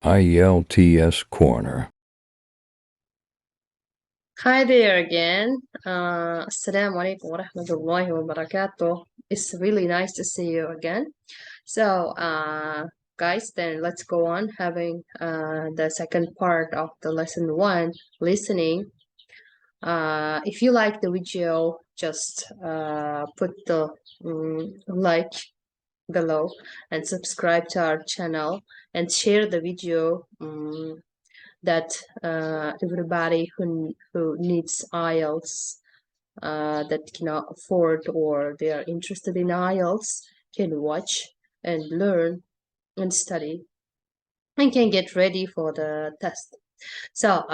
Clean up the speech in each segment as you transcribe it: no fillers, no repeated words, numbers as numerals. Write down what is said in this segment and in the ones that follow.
IELTS Corner. Hi there again. Assalamu alaikum wa rahmatullahi wa barakatuh. It's really nice to see you again. So, guys, then let's go on having the second part of the lesson one, listening. If you like the video, just put the like below and subscribe to our channel and share the video that everybody who needs IELTS that cannot afford or they are interested in IELTS can watch and learn and study and can get ready for the test. So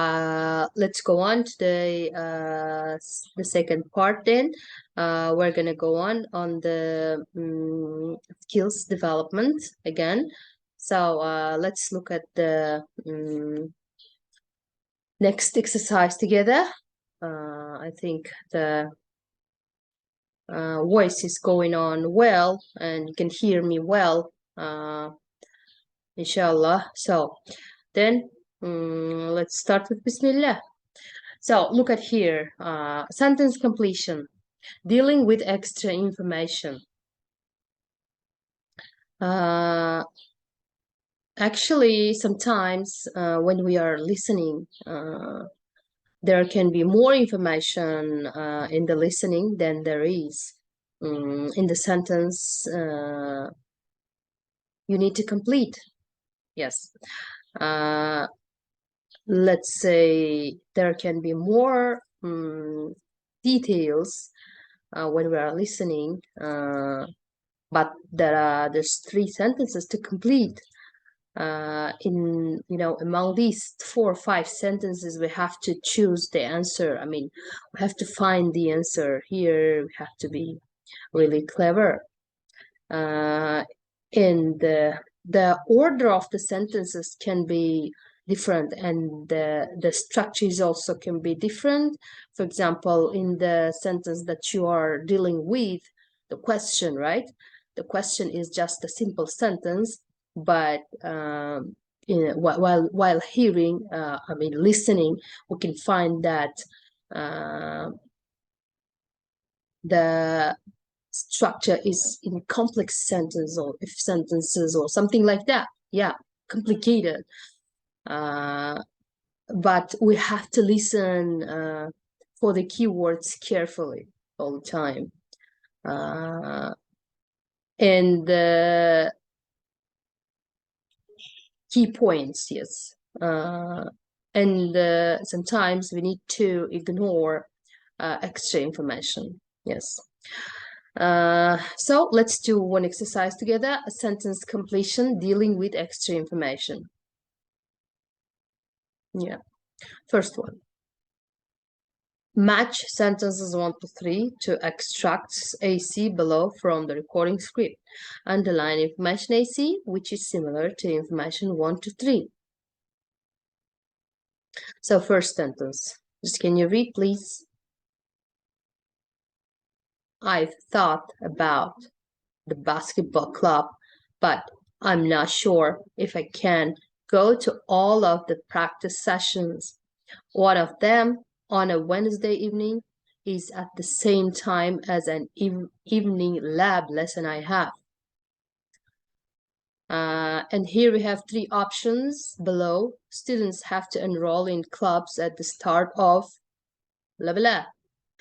let's go on to the second part then. We're gonna go on the skills development again. So let's look at the next exercise together. I think the voice is going on well and you can hear me well, inshallah. So then let's start with Bismillah. So look at here, sentence completion, dealing with extra information. Actually, sometimes when we are listening, there can be more information in the listening than there is in the sentence you need to complete. Yes. Let's say there can be more details when we are listening, but there's 3 sentences to complete. Among these 4 or 5 sentences, we have to choose the answer. I mean, we have to find the answer. Here we have to be really clever. And the order of the sentences can be different, and the structures also can be different. For example, in the sentence that you are dealing with, the question, right? The question is just a simple sentence, but while hearing, listening, we can find that the structure is in complex sentence or if sentences or something like that. Yeah, complicated. But we have to listen for the keywords carefully all the time. And the key points, yes. And sometimes we need to ignore extra information, yes. So let's do one exercise together, a sentence completion dealing with extra information. Yeah, first one. Match sentences 1 to 3 to extract AC below from the recording script. Underline information AC, which is similar to information 1 to 3. So first sentence, just can you read, please? I've thought about the basketball club, but I'm not sure if I can go to all of the practice sessions. One of them on a Wednesday evening is at the same time as an evening lab lesson I have. And here we have 3 options below. Students have to enroll in clubs at the start of blah blah.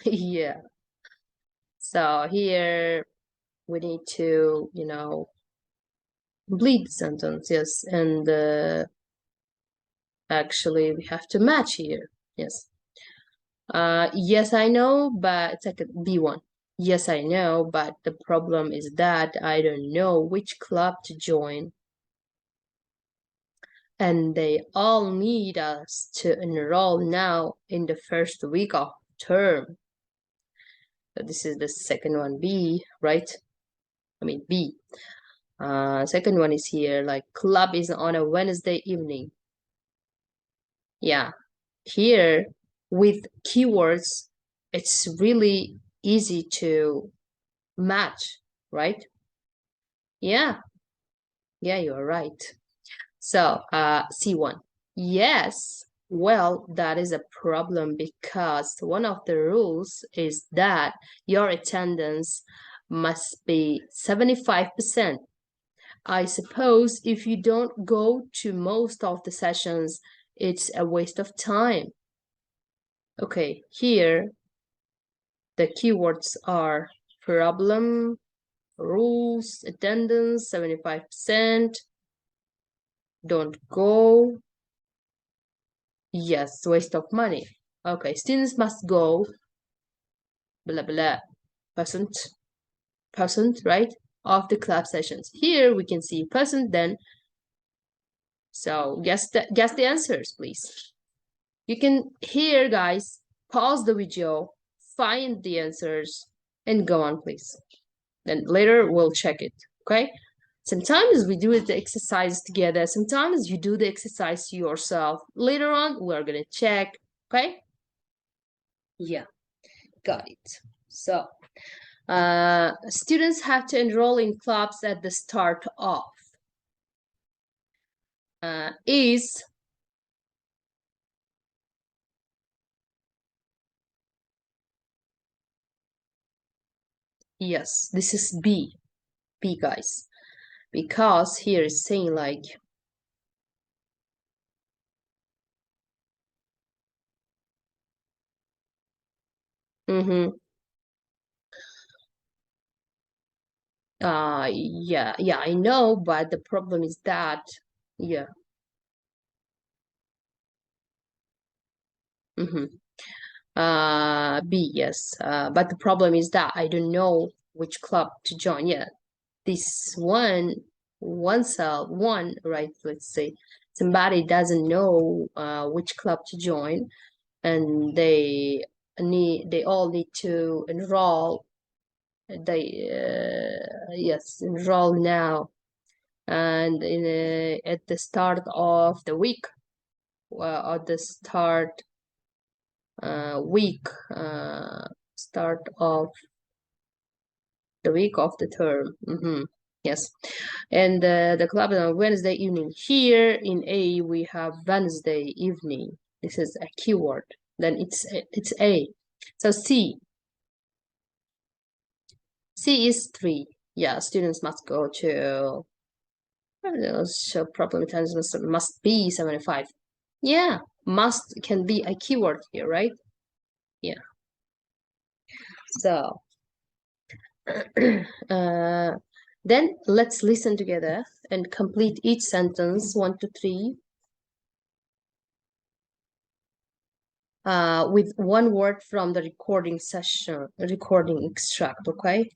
Yeah. So here we need to, complete the sentence, yes, and actually we have to match here, yes. Yes, I know, but it's like a B1. Yes, I know, but the problem is that I don't know which club to join. And they all need us to enroll now in the first week of term. So this is the second one, B, right? I mean, B. Second one is here, like club is on a Wednesday evening. Yeah, here with keywords, it's really easy to match, right? Yeah, you are right. So, C1. Yes, well, that is a problem because one of the rules is that your attendance must be 75%. I suppose if you don't go to most of the sessions, it's a waste of time. Okay, here the keywords are problem, rules, attendance, 75%, don't go. Yes, waste of money. Okay, students must go, blah, blah, percent, right, of the club sessions. Here we can see percent then. So guess the answers, please. You can here, guys, pause the video, find the answers, and go on, please. Then later we'll check it, okay? Sometimes we do the exercise together. Sometimes you do the exercise yourself. Later on, we're gonna check, okay? Yeah, got it. So, students have to enroll in clubs at the start of. Is yes, this is B, guys, because here is saying like yeah, I know, but the problem is that yeah. B, yes. But the problem is that I don't know which club to join. Yeah, this one, right? Let's say somebody doesn't know which club to join, and they all need to enroll. Yes, enroll now, and at the start of the week, at the start week, start of the week of the term. Yes, and the club on Wednesday evening. Here in A we have Wednesday evening. This is a keyword. Then it's A. So C is 3. Yeah, students must go to. So problem times must be 75. Yeah, must can be a keyword here, right? Yeah. So then let's listen together and complete each sentence 1 to 3 with one word from the recording extract, okay?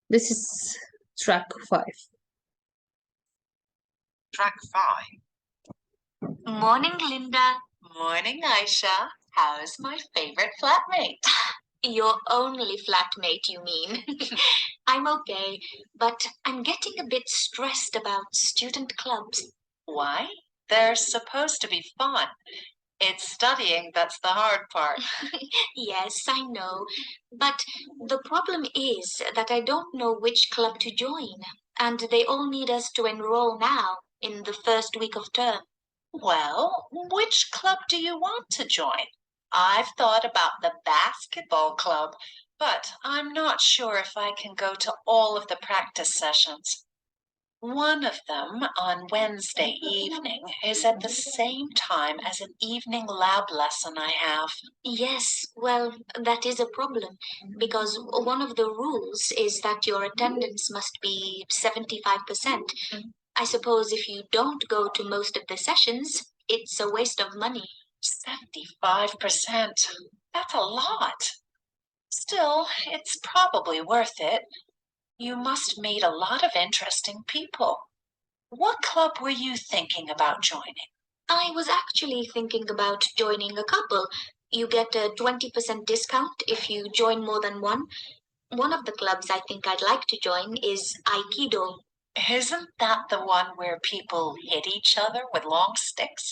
This is track 5. Track 5. Morning, Linda. Morning, Aisha. How's my favorite flatmate? Your only flatmate, you mean? I'm okay, but I'm getting a bit stressed about student clubs. Why? They're supposed to be fun. It's studying that's the hard part. Yes, I know. But the problem is that I don't know which club to join, and they all need us to enroll now in the first week of term. Well, which club do you want to join? I've thought about the basketball club, but I'm not sure if I can go to all of the practice sessions. One of them on Wednesday evening is at the same time as an evening lab lesson I have. Yes, well, that is a problem because one of the rules is that your attendance must be 75%. I suppose if you don't go to most of the sessions, it's a waste of money. 75%? That's a lot. Still, it's probably worth it. You must meet a lot of interesting people. What club were you thinking about joining? I was actually thinking about joining a couple. You get a 20% discount if you join more than one. One of the clubs I think I'd like to join is Aikido. Isn't that the one where people hit each other with long sticks?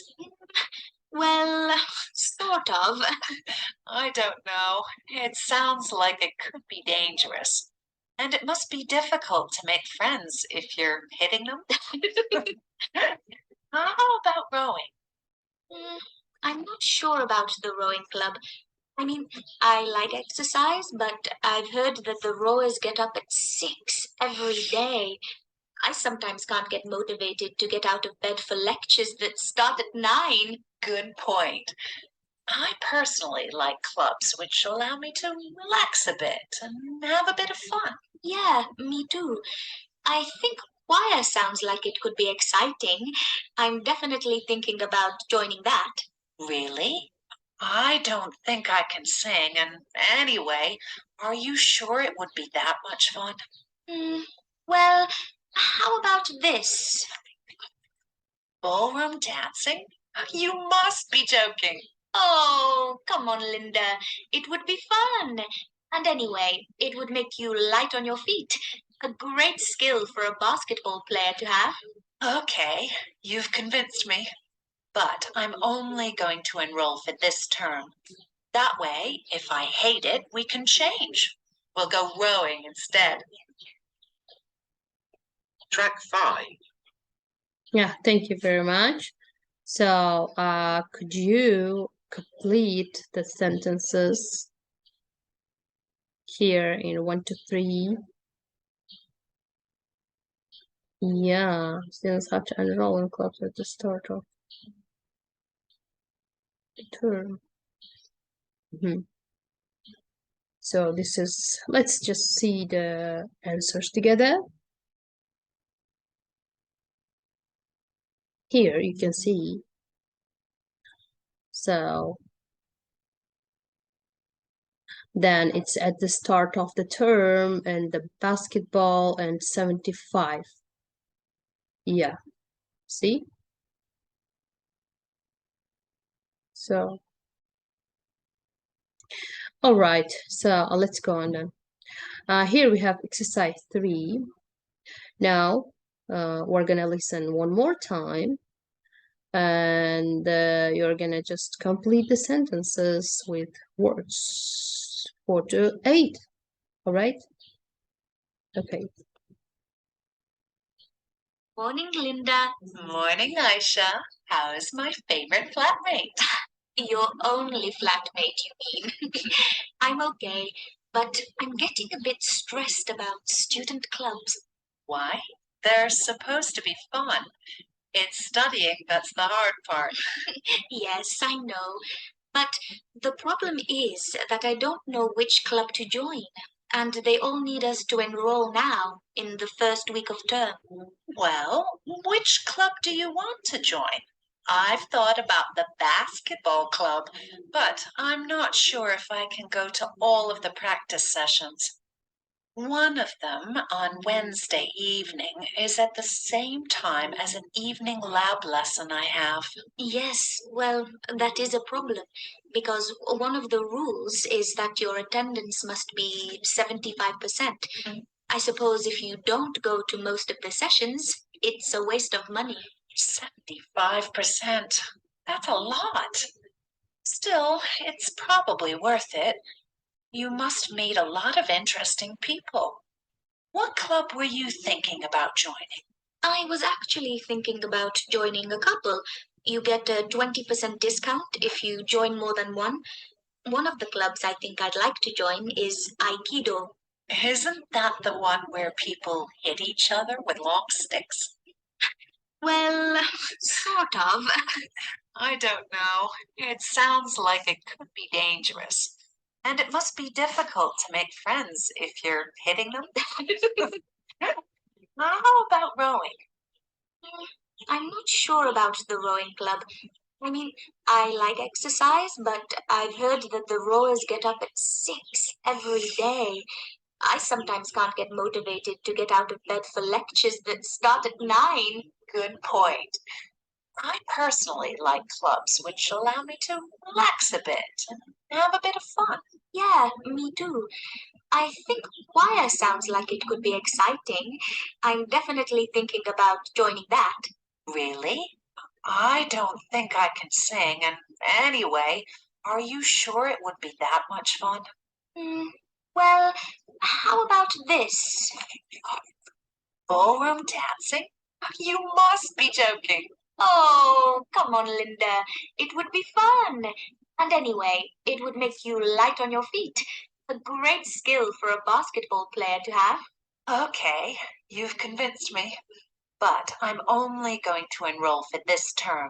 Well, sort of. I don't know. It sounds like it could be dangerous. And it must be difficult to make friends if you're hitting them. How about rowing? I'm not sure about the rowing club. I mean, I like exercise, but I've heard that the rowers get up at 6 every day. I sometimes can't get motivated to get out of bed for lectures that start at 9. Good point. I personally like clubs which allow me to relax a bit and have a bit of fun. Yeah, me too. I think choir sounds like it could be exciting. I'm definitely thinking about joining that. Really? I don't think I can sing, and anyway, are you sure it would be that much fun? Well, how about this? Ballroom dancing? You must be joking. Oh, come on, Linda. It would be fun. And anyway, it would make you light on your feet. A great skill for a basketball player to have. Okay, you've convinced me. But I'm only going to enroll for this term. That way, if I hate it, we can change. We'll go rowing instead. Track 5. Yeah, thank you very much. So, could you complete the sentences here in 1 to 3? Yeah, students have to enroll in clubs at the start of the term. So this is, let's just see the answers together. Here you can see. So then it's at the start of the term and the basketball and 75. Yeah, see? So, all right, so let's go on then. Here we have exercise 3. Now, we're gonna listen one more time and you're gonna just complete the sentences with words 4 to 8. All right? Okay. Morning, Linda. Morning, Aisha. How's my favorite flatmate? Your only flatmate, you mean? I'm okay, but I'm getting a bit stressed about student clubs. Why? They're supposed to be fun. It's studying that's the hard part. Yes, I know. But the problem is that I don't know which club to join, and they all need us to enroll now in the first week of term. Well, which club do you want to join? I've thought about the basketball club, but I'm not sure if I can go to all of the practice sessions. One of them on Wednesday evening is at the same time as an evening lab lesson I have. Yes, well, that is a problem because one of the rules is that your attendance must be 75%. I suppose if you don't go to most of the sessions, it's a waste of money. 75%. That's a lot. Still, it's probably worth it. You must meet a lot of interesting people. What club were you thinking about joining? I was actually thinking about joining a couple. You get a 20% discount if you join more than one. One of the clubs I think I'd like to join is Aikido. Isn't that the one where people hit each other with long sticks? Well, sort of. I don't know. It sounds like it could be dangerous. And it must be difficult to make friends if you're hitting them. How about rowing? I'm not sure about the rowing club. I mean, I like exercise, but I've heard that the rowers get up at 6 every day. I sometimes can't get motivated to get out of bed for lectures that start at 9. Good point. I personally like clubs which allow me to relax a bit and have a bit of fun. Yeah, me too. I think choir sounds like it could be exciting. I'm definitely thinking about joining that. Really? I don't think I can sing, and anyway, are you sure it would be that much fun? Well, how about this? Ballroom dancing? You must be joking. Oh, come on, Linda. It would be fun. And anyway, it would make you light on your feet. A great skill for a basketball player to have. Okay, you've convinced me. But I'm only going to enroll for this term.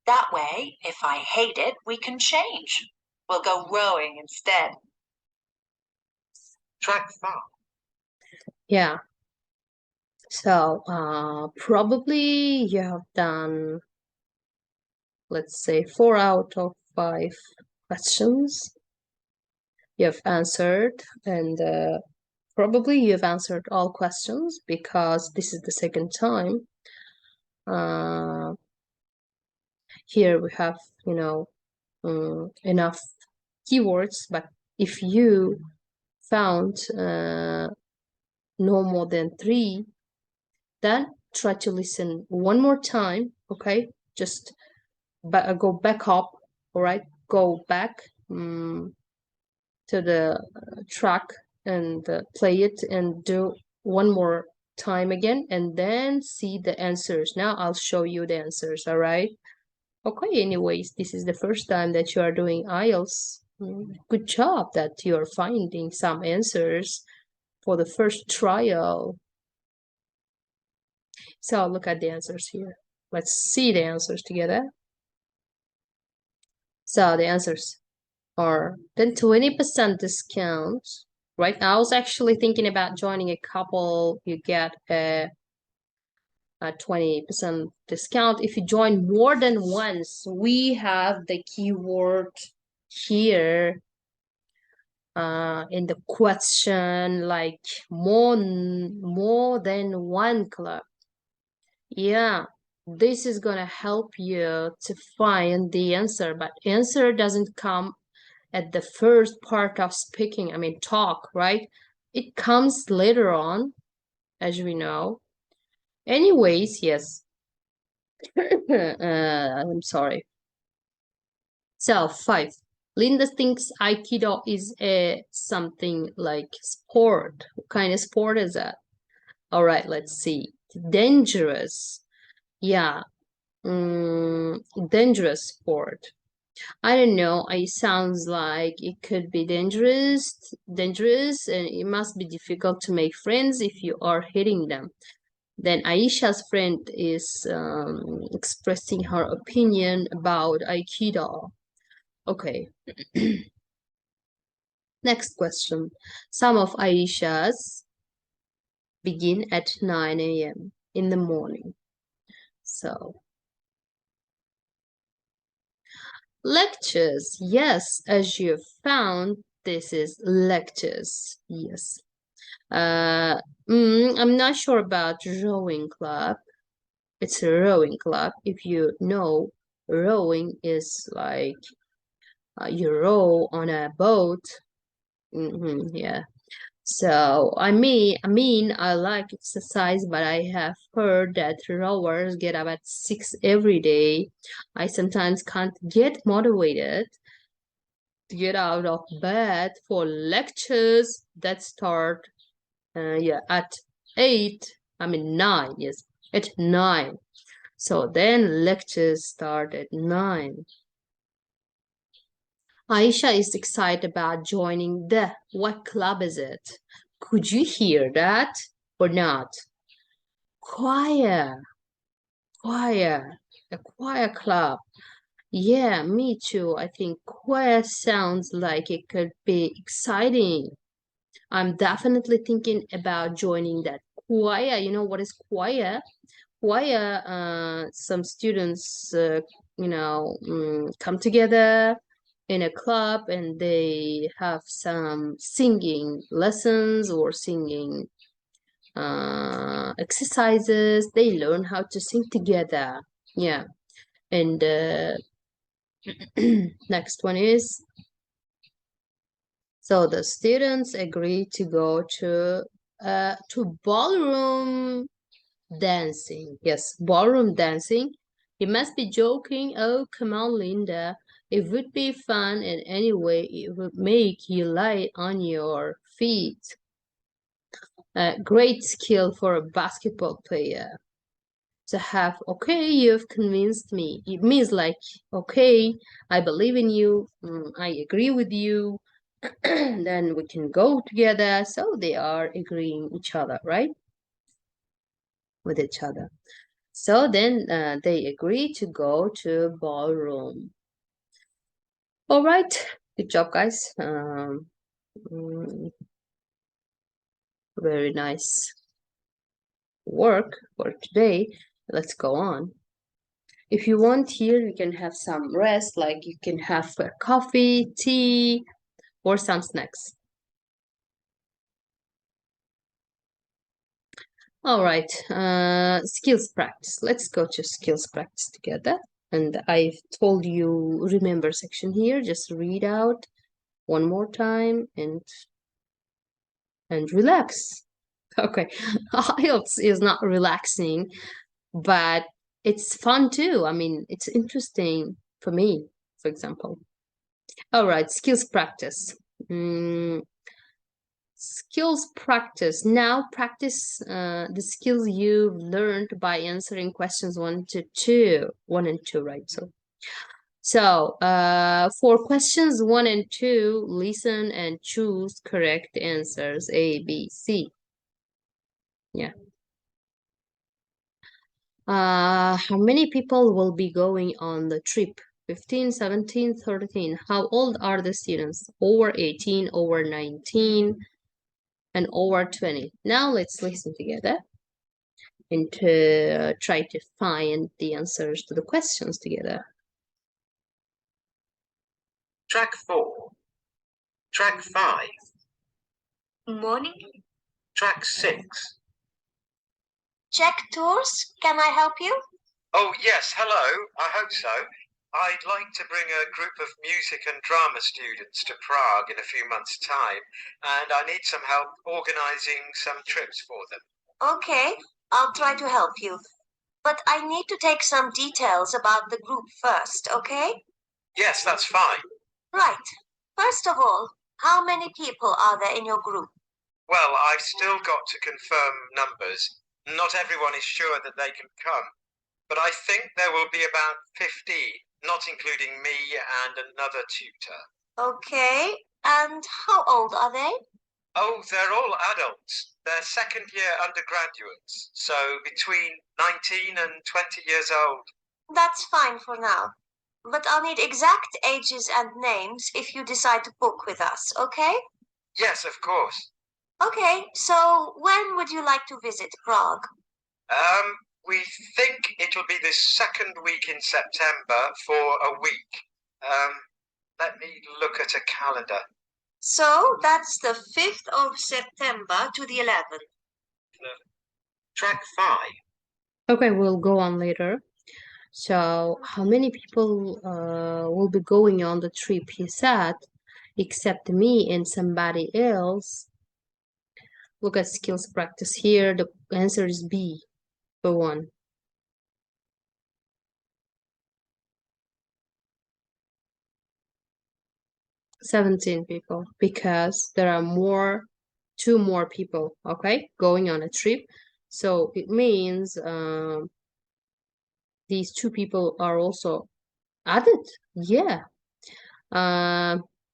That way, if I hate it, we can change. We'll go rowing instead. Track 4. Yeah. So probably you have done, let's say, 4 out of 5 questions you have answered, and probably you've answered all questions because this is the second time. Here we have, enough keywords, but if you found no more than 3, then try to listen one more time, okay? Just go back up, all right? Go back to the track and play it and do one more time again, and then see the answers. Now I'll show you the answers, all right? Okay, anyways, this is the first time that you are doing IELTS. Good job that you are finding some answers for the first trial. So look at the answers here. Let's see the answers together. So the answers are then 20% discount, right? I was actually thinking about joining a couple. You get a 20% discount if you join more than once. We have the keyword here in the question, like more than one club. Yeah, this is gonna help you to find the answer, but answer doesn't come at the first part of speaking, talk, right? It comes later on, as we know. Anyways, yes. I'm sorry. So 5. Linda thinks Aikido is a something like sport. What kind of sport is that? All right, let's see. Dangerous. Yeah, dangerous sport. I don't know. It sounds like it could be dangerous, and it must be difficult to make friends if you are hitting them. Then Aisha's friend is expressing her opinion about Aikido. Okay. Next question. Some of Aisha's begin at 9 a.m. in the morning. So, lectures. Yes, as you found, this is lectures. Yes. I'm not sure about rowing club. It's a rowing club. If you know, rowing is like you row on a boat. Yeah. So I like exercise, but I have heard that rowers get up at 6 every day. I sometimes can't get motivated to get out of bed for lectures that start at 9, yes, at 9. So then lectures start at 9. Aisha is excited about joining what club is it? Could you hear that or not? Choir. A choir club. Yeah, me too. I think choir sounds like it could be exciting. I'm definitely thinking about joining that choir. You know what is choir? Choir, some students, come together in a club and they have some singing lessons or singing exercises. They learn how to sing together. Yeah. And next one is So the students agree to go to ballroom dancing. Yes, ballroom dancing. You must be joking. Oh, come on, Linda. It would be fun, and anyway, it would make you lie on your feet. Great skill for a basketball player to have. Okay, you've convinced me. It means like, okay, I believe in you. I agree with you. Then we can go together. So they are agreeing each other, right? With each other. So then they agree to go to ballroom. All right, good job, guys. Very nice work for today. Let's go on. If you want here, you can have some rest, like you can have coffee, tea, or some snacks. All right, skills practice. Let's go to skills practice together. And I've told you remember section here. Just read out one more time and relax. Okay, IELTS is not relaxing, but it's fun too. I mean, it's interesting for me, for example. All right, skills practice. Skills practice. Now practice the skills you've learned by answering questions 1 and 2, right? So for questions 1 and 2, listen and choose correct answers A, B, C. Yeah. How many people will be going on the trip? 15, 17, 13. How old are the students? Over 18, over 19, and over 20. Now let's listen together and to try to find the answers to the questions together. Track 4. Track 5. Morning. Track 6. Check tours. Can I help you? Oh, yes, hello. I hope so. I'd like to bring a group of music and drama students to Prague in a few months' time, and I need some help organising some trips for them. Okay, I'll try to help you. But I need to take some details about the group first, okay? Yes, that's fine. Right. First of all, how many people are there in your group? Well, I've still got to confirm numbers. Not everyone is sure that they can come, but I think there will be about 50, not including me and another tutor. Okay, and how old are they? Oh, they're all adults. They're second-year undergraduates, so between 19 and 20 years old. That's fine for now. But I'll need exact ages and names if you decide to book with us, okay? Yes, of course. Okay, so when would you like to visit Prague? We think it'll be the second week in September for a week. Let me look at a calendar. So that's the 5th of September to the 11th. Track 5. Okay, we'll go on later. So how many people will be going on the trip, he said, except me and somebody else? Look at skills practice here. The answer is B for 1. "17 people, because there are 2 more people, okay, going on a trip. So it means these 2 people are also added. Yeah.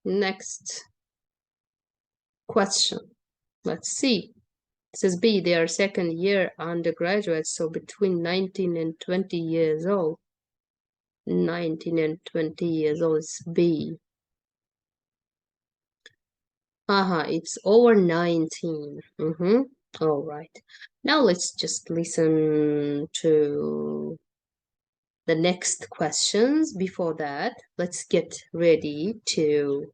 Next question. Let's see. It says B, they are second year undergraduates, so between 19 and 20 years old. 19 and 20 years old is B. It's over 19. All right. Now let's just listen to the next questions. Before that, let's get ready to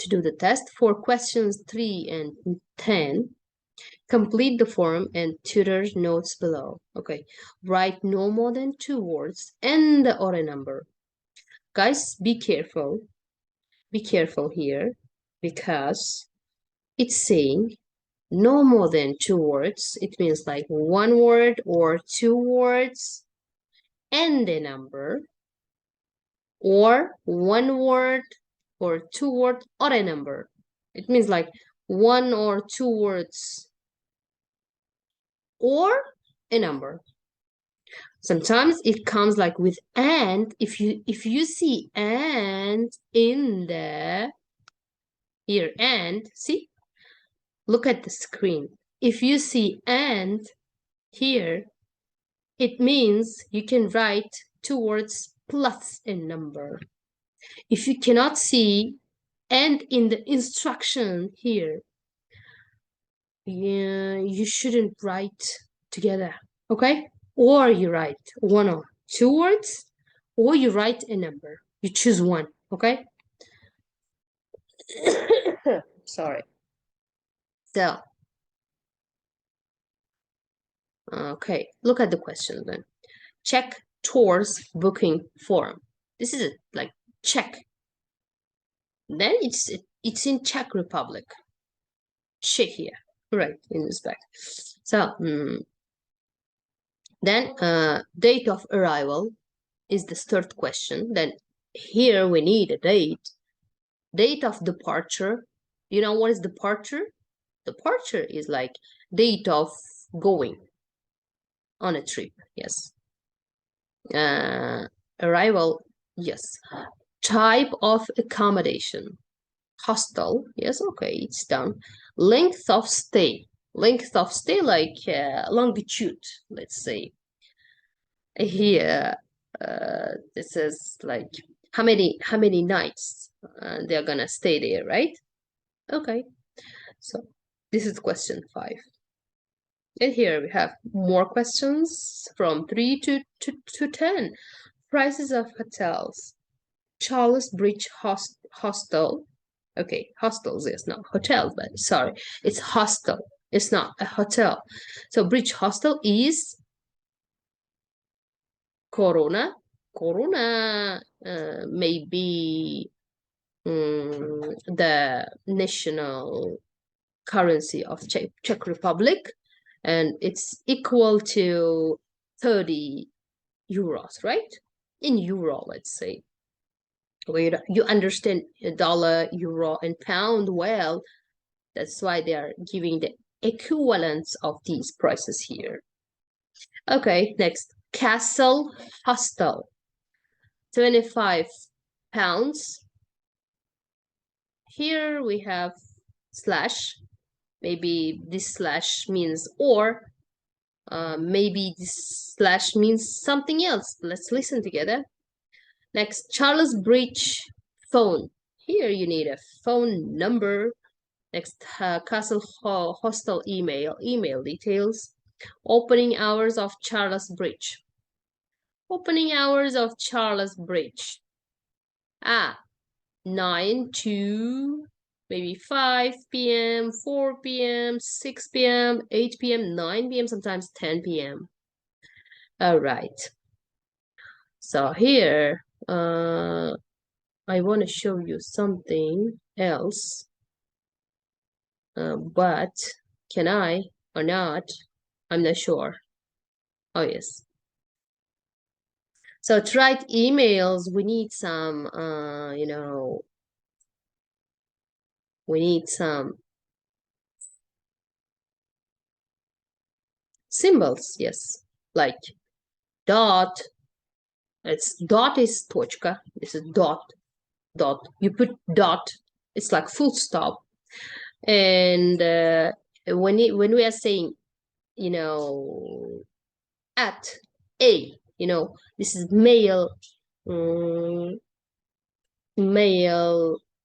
do the test. For questions 3 and 10, complete the form and tutor's notes below. Okay, write no more than 2 words and the order number. Guys, be careful. Be careful here, because it's saying no more than 2 words. It means like 1 word or 2 words and a number, or 1 word or 2 word or a number. It means like 1 or 2 words or a number. Sometimes it comes like with and. If you see and in the here, and see, look at the screen. If you see and here, it means you can write 2 words plus a number. If you cannot see and in the instruction here, you shouldn't write together, okay? Or you write 1 or 2 words, or you write a number. You choose one, okay? Sorry. So, okay, look at the question then. Check tours booking form. This is like Czech. Then it's in Czech Republic. Czechia, right, in Uzbek. So, then date of arrival is the third question. Then here we need a date. Date of departure. You know what is departure? Departure is like date of going on a trip. Yes. Arrival. Yes. Type of accommodation. Hostel. Yes. Okay, it's done. Length of stay. Length of stay, like longitude. Let's say. Here, this is like how many nights they're gonna stay there, right? Okay, so this is question 5. And here we have more questions from 3 to 10. Prices of hotels. Charles Bridge Hostel. Okay, hostels, yes, not hotels, but sorry, it's hostel. It's not a hotel. So Bridge Hostel is Corona. Corona may be the national currency of Czech Republic, and it's equal to 30 euros, right? In euro, let's say. Where you understand dollar, euro, and pound well. That's why they are giving the equivalence of these prices here. Okay, next. Castle Hostel. 25 pounds. Here we have slash. Maybe this slash means or. Maybe this slash means something else. Let's listen together. Next, Charles Bridge phone. Here you need a phone number. Next, Castle Hostel email details. Opening hours of Charles Bridge. Opening hours of Charles Bridge. 9 to maybe 5 p.m., 4 p.m., 6 p.m., 8 p.m., 9 p.m., sometimes 10 p.m. All right. So here, I want to show you something else. But can I or not? I'm not sure. Oh, yes. So to write emails, we need some, we need some symbols, yes, like dot. It's dot is точка. This is dot. You put dot. It's like full stop. And when we are saying, at a, this is male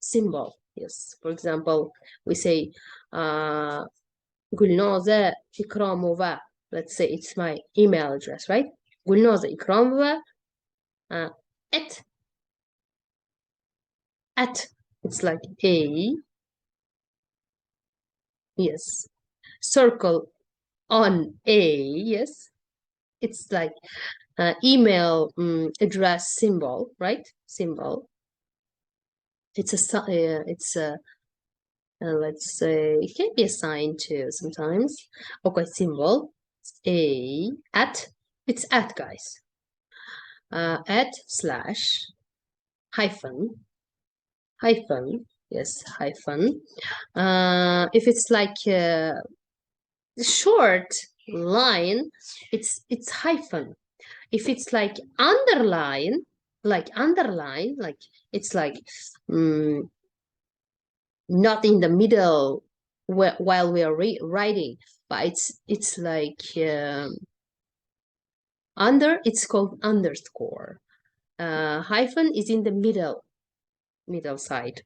symbol. Yes. For example, we say GULNOZA Ikramova. Let's say it's my email address, right? GULNOZA Ikramova at. It's like a. Yes. Circle on a. Yes. It's like email address symbol, right? Symbol. It's a let's say it can be a sign too sometimes. Okay, symbol. It's at, guys. At slash hyphen, yes, hyphen. If it's like a short line, it's hyphen. If it's like underline, like it's like not in the middle while we are writing, but it's like it's called underscore. Hyphen is in the middle side.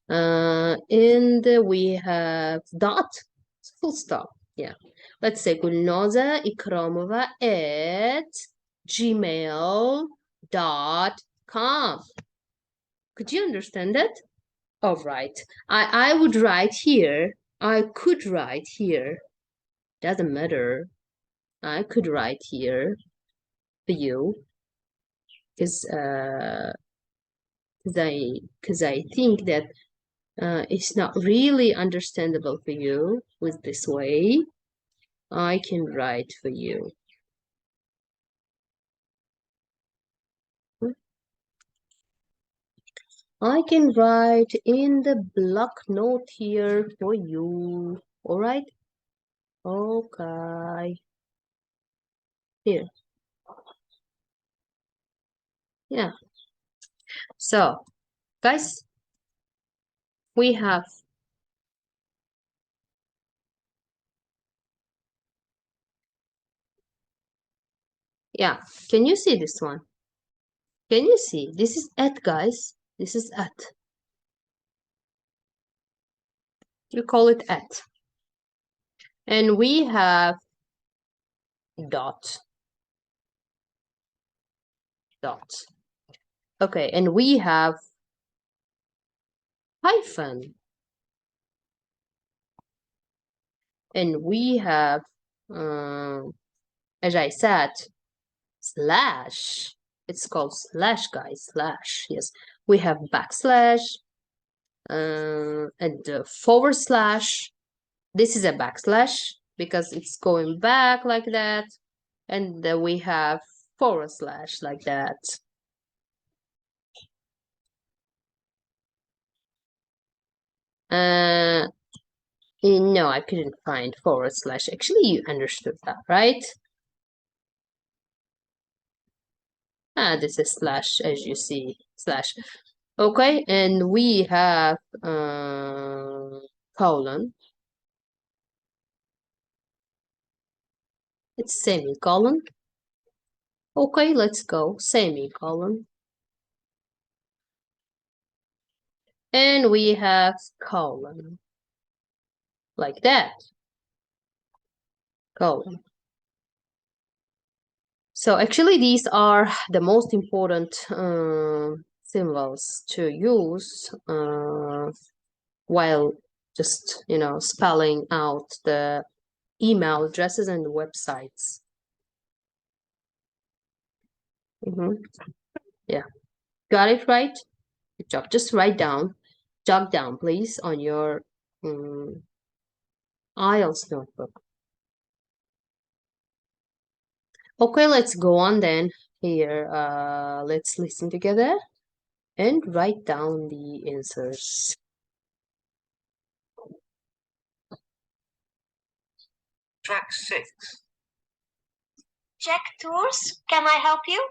And we have dot, full stop. Yeah. Let's say GULNOZA IKRAMOVA at gmail.com. Could you understand that? All right. I would write here. I could write here. Doesn't matter. I could write here for you because I think that it's not really understandable for you with this way. I can write for you. I can write in the block note here for you. All right? Okay. Here. Yeah. So, guys, we have can you see this one? Can you see? This is at, guys. This is at. You call it at. And we have dot. Okay, and we have hyphen. And we have, as I said, slash. It's called slash, guys. Slash. Yes, we have backslash and forward slash. This is a backslash because it's going back like that, and we have forward slash like that. No, I couldn't find forward slash. Actually, you understood that, right? This is slash, as you see, slash. Okay, and we have colon. It's semicolon. Okay, let's go, semicolon. And we have colon. Like that. Colon. So actually these are the most important symbols to use while just, spelling out the email addresses and the websites. Yeah, got it right? Good job. Just jot down, please, on your IELTS notebook. Okay, let's go on then. Here, let's listen together and write down the answers. Track 6. Check tours. Can I help you?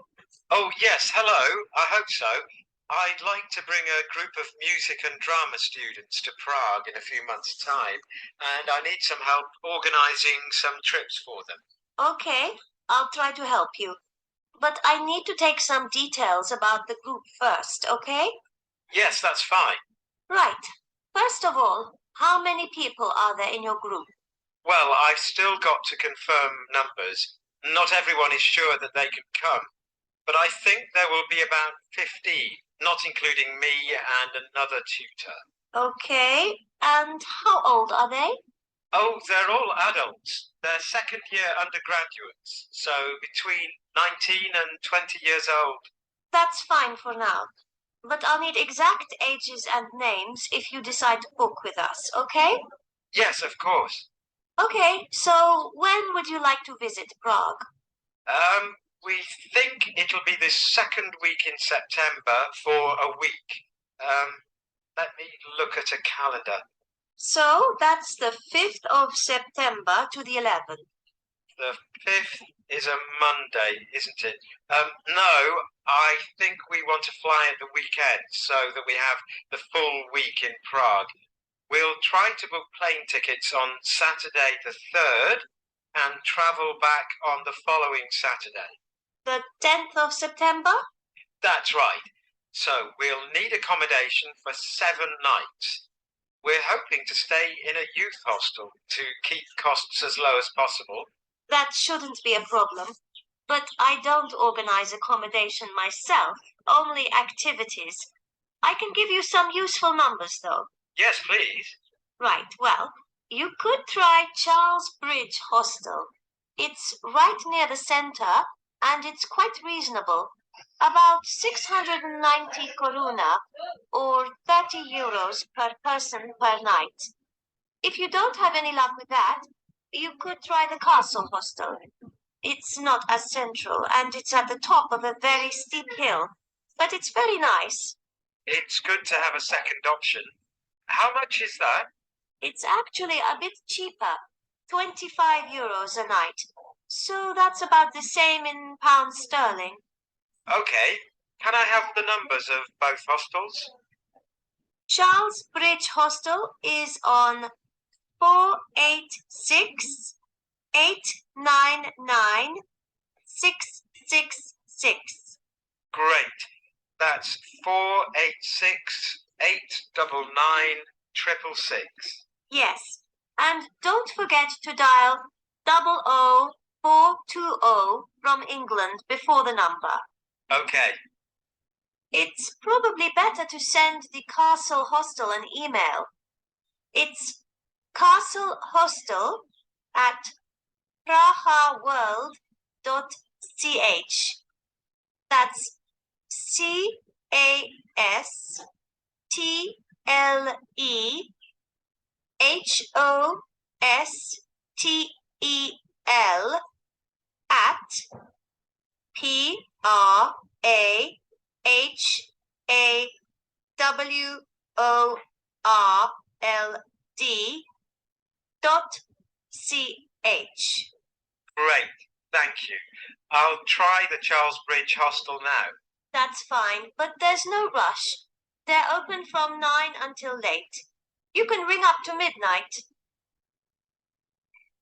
Oh, yes, hello. I hope so. I'd like to bring a group of music and drama students to Prague in a few months' time, and I need some help organizing some trips for them. Okay, I'll try to help you. But I need to take some details about the group first, okay? Yes, that's fine. Right. First of all, how many people are there in your group? Well, I've still got to confirm numbers. Not everyone is sure that they can come, but I think there will be about 15, not including me and another tutor. Okay, and how old are they? Oh, they're all adults. They're second-year undergraduates, so between 19 and 20 years old. That's fine for now. but I'll need exact ages and names if you decide to book with us, okay? Yes, of course. Okay, so when would you like to visit Prague? We think it'll be the second week in September for a week. Let me look at a calendar. So that's the 5th of September to the 11th. The 5th is a Monday, isn't it? No, I think we want to fly at the weekend so that we have the full week in Prague. We'll try to book plane tickets on Saturday the 3rd and travel back on the following Saturday. The 10th of September? That's right. So we'll need accommodation for 7 nights. We're hoping to stay in a youth hostel to keep costs as low as possible. That shouldn't be a problem. But I don't organize accommodation myself, only activities. I can give you some useful numbers, though. Yes, please. Right, well, you could try Charles Bridge Hostel. It's right near the center, and it's quite reasonable. About 690 koruna, or 30 euros per person per night. If you don't have any luck with that, you could try the Castle Hostel. It's not as central, and it's at the top of a very steep hill, but it's very nice. It's good to have a second option. How much is that? It's actually a bit cheaper, 25 euros a night. So that's about the same in pounds sterling. Okay. Can I have the numbers of both hostels? Charles Bridge Hostel is on 486 899 666. Great. That's 486 899 666. Yes, and don't forget to dial 00420 from England before the number. Okay. It's probably better to send the Castle Hostel an email. It's castleHostel@prahaworld.ch. That's CASTLEHOSTEL at PRAHAWORLD.ch. Great. Thank you. I'll try the Charles Bridge Hostel now. That's fine, but there's no rush. They're open from 9 until late. You can ring up to midnight.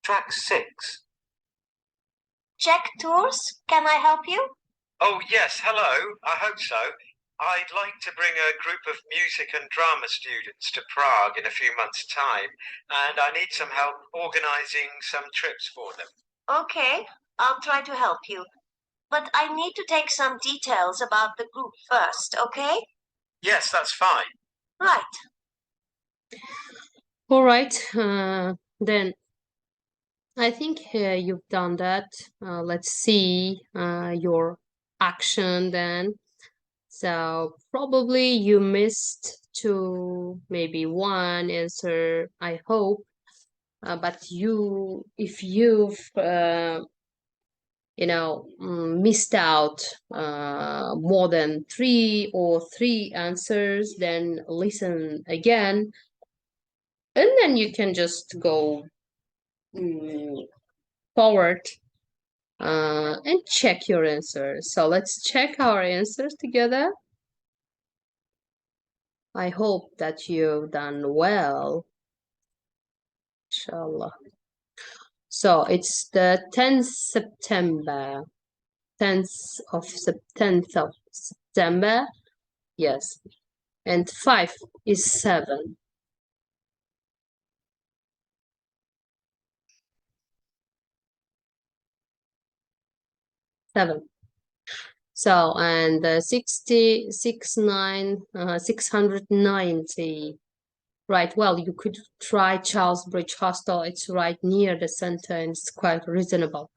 Track 6. Check tours? Can I help you? Oh, yes. Hello. I hope so. I'd like to bring a group of music and drama students to Prague in a few months' time, and I need some help organizing some trips for them. Okay, I'll try to help you. But I need to take some details about the group first, okay? Yes, that's fine. Right. All right. Then I think you've done that. Let's see your action then. So probably you missed two, maybe one answer, I hope. But if you've missed out more than three answers, then listen again, and then you can just go forward and check your answers. So let's check our answers together. I hope that you've done well, inshallah. So it's the 10th September. 10th of September. Yes. And 5 is 7. 7. So, and 690. Right, well, you could try Charles Bridge Hostel. It's right near the center and it's quite reasonable.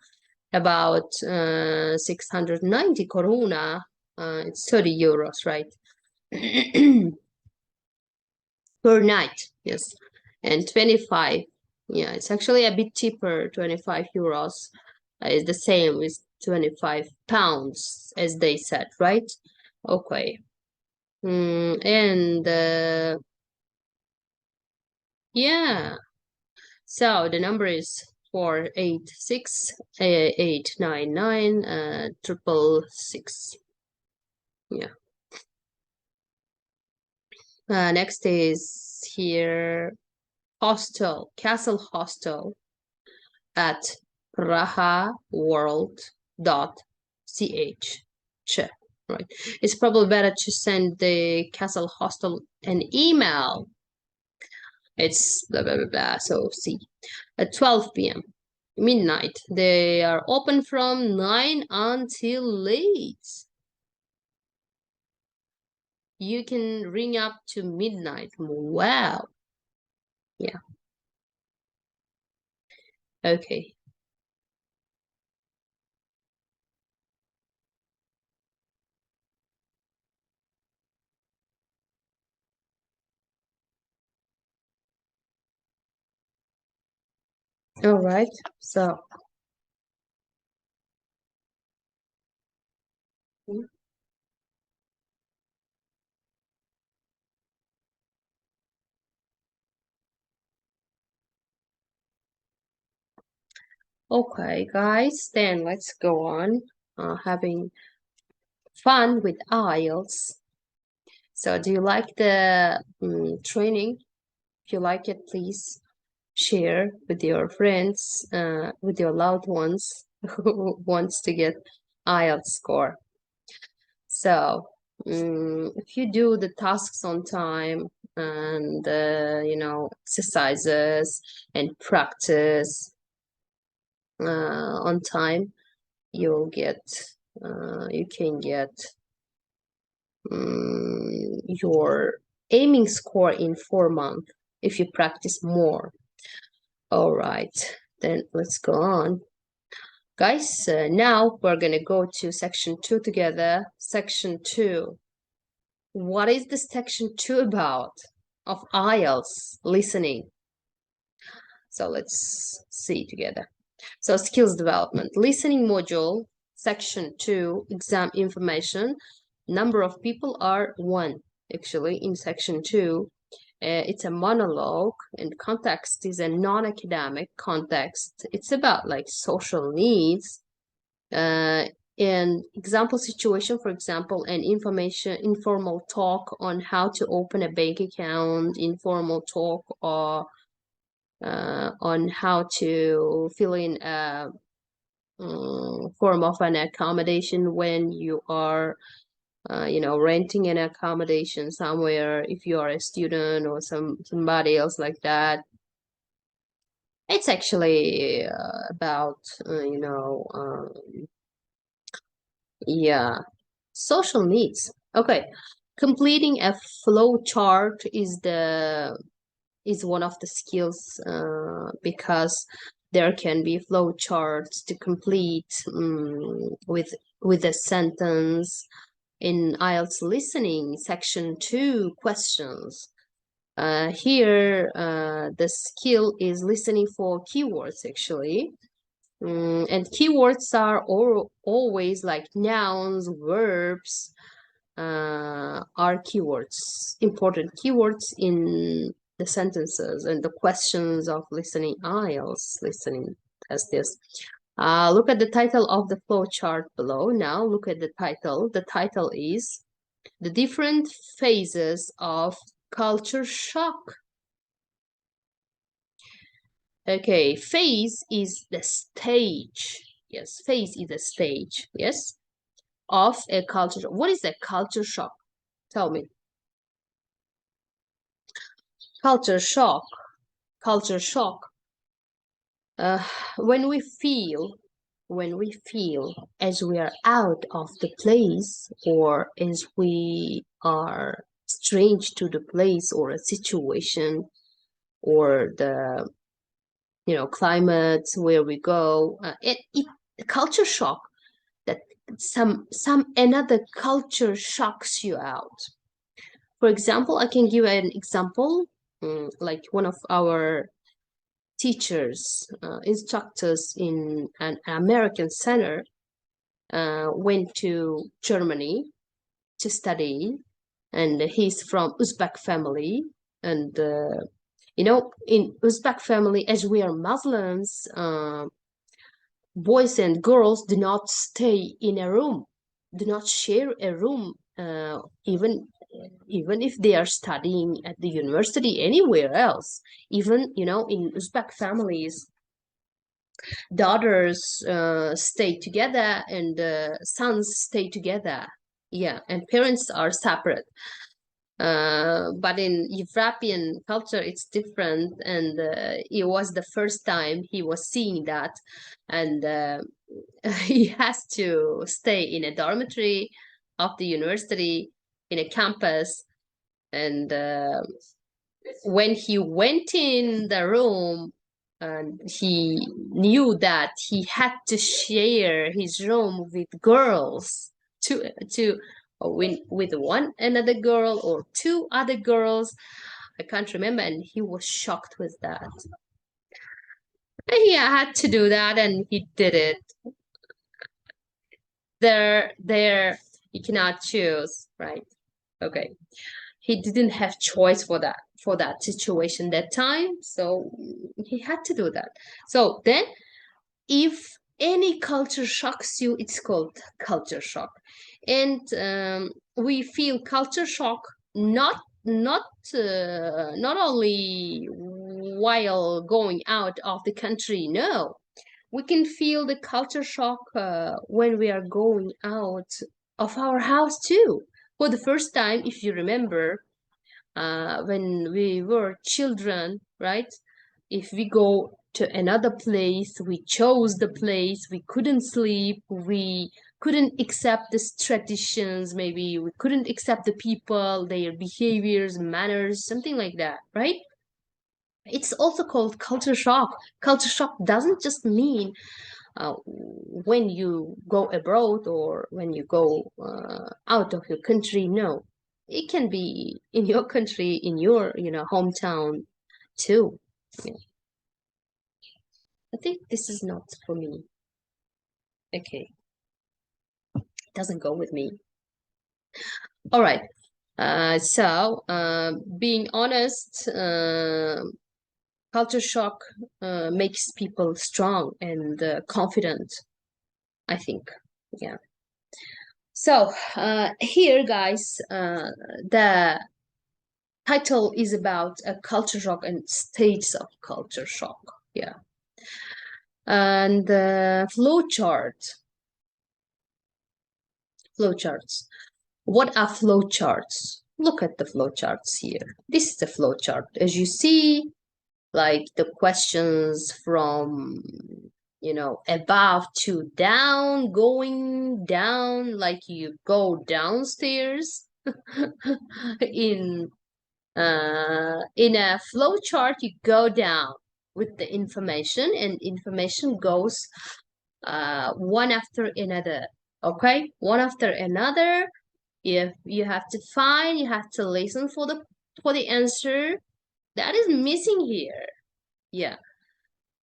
About 690 koruna, it's 30 euros, right? per night, yes. And 25, yeah, it's actually a bit cheaper. 25 euros is the same with 25 pounds, as they said, right? Okay. And yeah, so the number is 486-899-666. Yeah. Next is here hostel, Castle Hostel at prahaworld.ch. Right. It's probably better to send the Castle Hostel an email. It's blah, blah, blah, blah. So see, at 12 p.m. midnight. They are open from 9 until late. You can ring up to midnight. Wow. Yeah. Okay. All right. So. Okay, guys, then let's go on having fun with IELTS. So do you like the training? If you like it, please share with your friends, with your loved ones who wants to get IELTS score. So if you do the tasks on time and, you know, exercises and practice on time, you'll get, you can get your aiming score in 4 months if you practice more. All right, then let's go on. Guys, now we're going to go to section 2 together. Section 2. What is this section 2 about of IELTS listening? So let's see together. So skills development, listening module, section 2, exam information. Number of people are 1 actually in section 2. It's a monologue, and context is a non-academic context. It's about like social needs, and example situation, for example, an informal talk on how to open a bank account, informal talk or on how to fill in a form of an accommodation when you are you know, renting an accommodation somewhere, if you are a student or somebody else like that. It's actually about you know, yeah, social needs. Okay, completing a flow chart is one of the skills because there can be flow charts to complete with a sentence. In IELTS listening, section 2 questions. Here, the skill is listening for keywords, actually. And keywords are always like nouns, verbs, are keywords, important keywords in the sentences and the questions of listening IELTS listening test. This. Look at the title of the flow chart below. Now look at the title. The title is The Different Phases of Culture Shock. Okay, phase is the stage. Yes, phase is the stage. Yes, of a culture shock. What is a culture shock? Tell me. Culture shock. Culture shock. When we feel as we are out of the place, or as we are strange to the place or a situation, or the, you know, climate where we go, culture shock, that some another culture shocks you out. For example, I can give an example, like one of our teachers, instructors in an American center went to Germany to study, and he's from Uzbek family. And you know, in Uzbek family, as we are Muslims, boys and girls do not stay in a room, do not share a room, even if they are studying at the university anywhere else. Even, you know, in Uzbek families, daughters stay together and sons stay together. Yeah, and parents are separate. But in European culture, it's different, and it was the first time he was seeing that, and he has to stay in a dormitory of the university in a campus, and when he went in the room, and he knew that he had to share his room with girls, to with one another girl or two other girls. I can't remember, and he was shocked with that. And he had to do that, and he did it. There, you cannot choose, right? Okay, he didn't have choice for that situation that time, so he had to do that. So then, if any culture shocks you, it's called culture shock. And we feel culture shock not only while going out of the country. No, we can feel the culture shock when we are going out of our house too. For the first time, if you remember, when we were children, right? If we go to another place, we chose the place, we couldn't sleep, we couldn't accept these traditions, maybe we couldn't accept the people, their behaviors, manners, something like that, right? It's also called culture shock. Culture shock doesn't just mean when you go abroad or when you go out of your country. No, it can be in your country, in your, you know, hometown too. Yeah. I think this is not for me. Okay, it doesn't go with me. All right. So being honest, culture shock makes people strong and confident, I think. Yeah. So here, guys, the title is about a culture shock and stages of culture shock. Yeah. And the flowcharts. What are flowcharts? Look at the flowcharts here. This is the flowchart. As you see, like the questions from, you know, above to down, going down, like you go downstairs. in a flow chart, you go down with the information, and information goes one after another. Okay, one after another. If you have to find, you have to listen for the answer that is missing here. Yeah.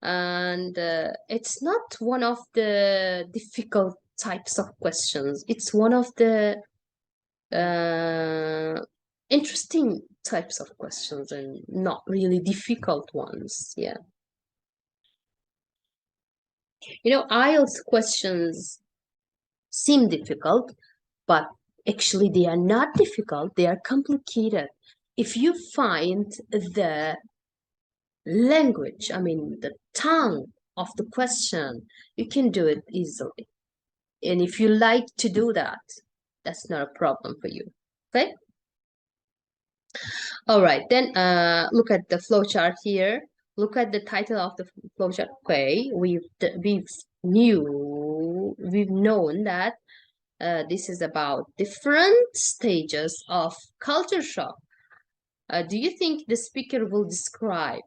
And it's not one of the difficult types of questions. It's one of the interesting types of questions and not really difficult ones. Yeah. You know, IELTS questions seem difficult, but actually they are not difficult. They are complicated. If you find the language, I mean, the tongue of the question, you can do it easily. And if you like to do that, that's not a problem for you. Okay? All right, then look at the flowchart here. Look at the title of the flowchart. Okay, we've known that this is about different stages of culture shock. Do you think the speaker will describe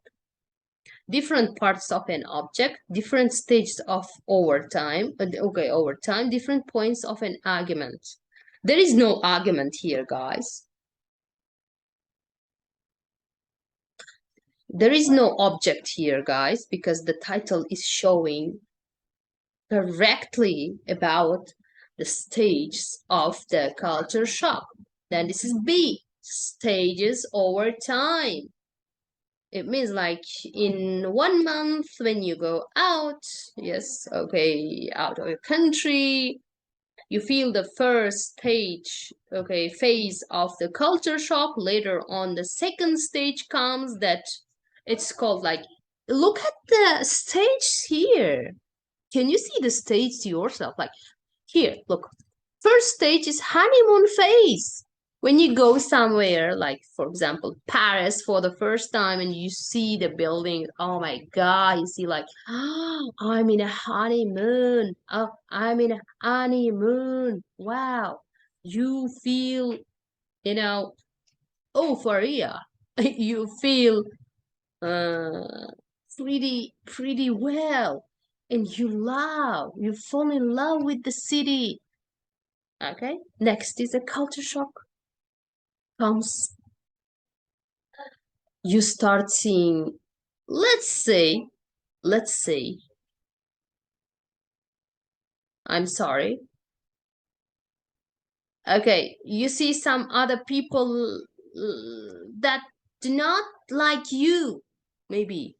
different parts of an object, different stages of overtime, different points of an argument? There is no argument here, guys. There is no object here, guys, because the title is showing correctly about the stages of the culture shock. Then this is B, stages over time. It means like in 1 month when you go out, yes, okay, out of your country, you feel the first stage, okay, phase of the culture shock. Later on, the second stage comes that it's called like, look at the stage here. Can you see the stage to yourself? Like here, look, first stage is honeymoon phase. When you go somewhere, like for example, Paris for the first time and you see the building, oh my God, you see like, oh, I'm in a honeymoon. Oh, I'm in a honeymoon. Wow. You feel, euphoria. You feel uh, pretty well. And you fall in love with the city. Okay, next is a culture shock comes. You start seeing, let's say, I'm sorry. Okay, you see some other people that do not like you, maybe.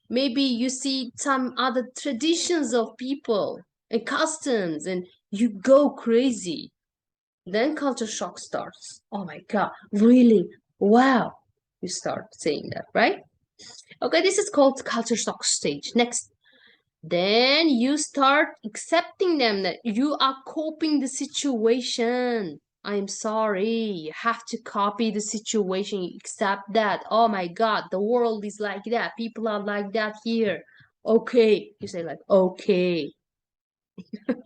Maybe you see some other traditions of people and customs and you go crazy. Then culture shock starts. Oh my God, really? Wow. You start saying that, right? Okay, this is called culture shock stage. Next, then you start accepting them that you are coping the situation. I'm sorry, you have to copy the situation, you accept that. Oh my God, the world is like that. People are like that here. Okay, you say like, okay.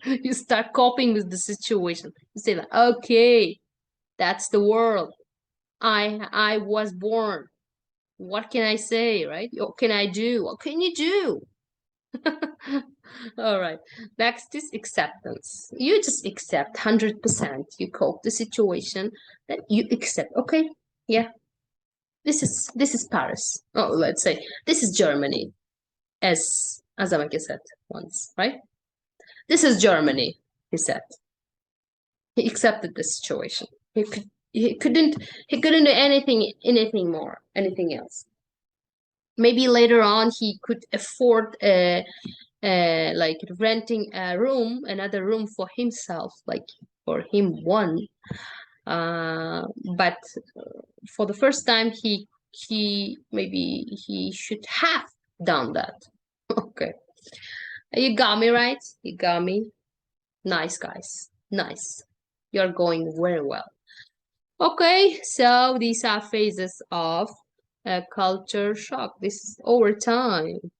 You start coping with the situation. You say like, okay, that's the world. I was born. What can I say, right? What can I do? What can you do? All right. Next is acceptance. You just accept 100%. You cope the situation. Then you accept. Okay, yeah. This is Paris. Oh, let's say this is Germany, as Azamaki said once, right? This is Germany, he said. He accepted the situation. He couldn't do anything more, anything else. Maybe later on he could afford like renting another room for himself, like for him one. But for the first time, maybe he should have done that. Okay, you got me right. You got me. Nice, guys. Nice. You're going very well. Okay, so these are phases of a culture shock. This is over time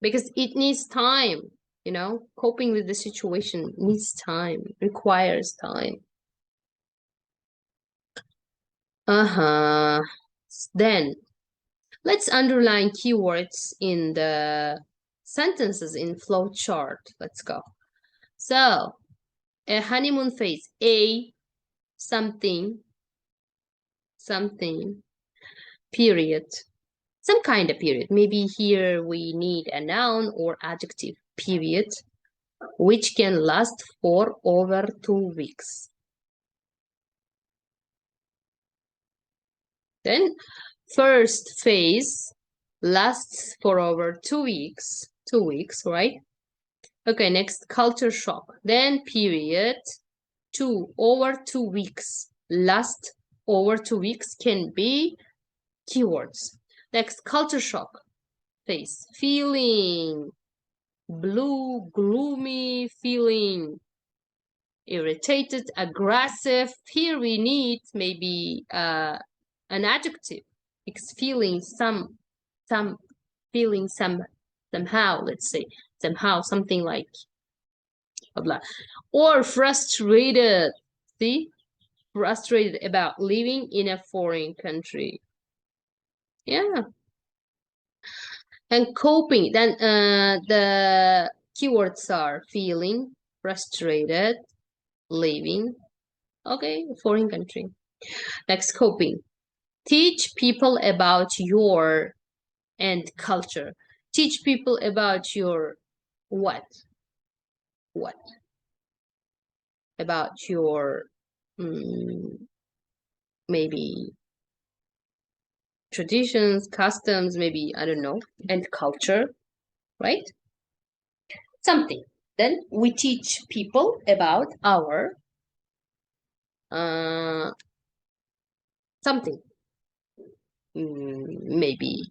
because it needs time, coping with the situation needs time, requires time. Then let's underline keywords in the sentences in flow chart. Let's go. So a honeymoon phase, a something period, some kind of period. Maybe here we need a noun or adjective, period, which can last for over 2 weeks. Then first phase lasts for over 2 weeks. 2 weeks, right? Okay, next culture shock. Then period, over 2 weeks. Last over 2 weeks can be keywords. Next, culture shock phase. Feeling, blue, gloomy feeling, irritated, aggressive. Here we need maybe an adjective. It's feeling somehow, let's say, somehow, something like blah, blah. Or frustrated. See? Frustrated about living in a foreign country. Yeah. And coping, then the keywords are feeling, frustrated, living, okay, foreign country. Next, coping. Teach people about your and culture. Teach people about your what? What? About your maybe traditions, customs, maybe, I don't know, and culture, right? Something. Then we teach people about our something. Maybe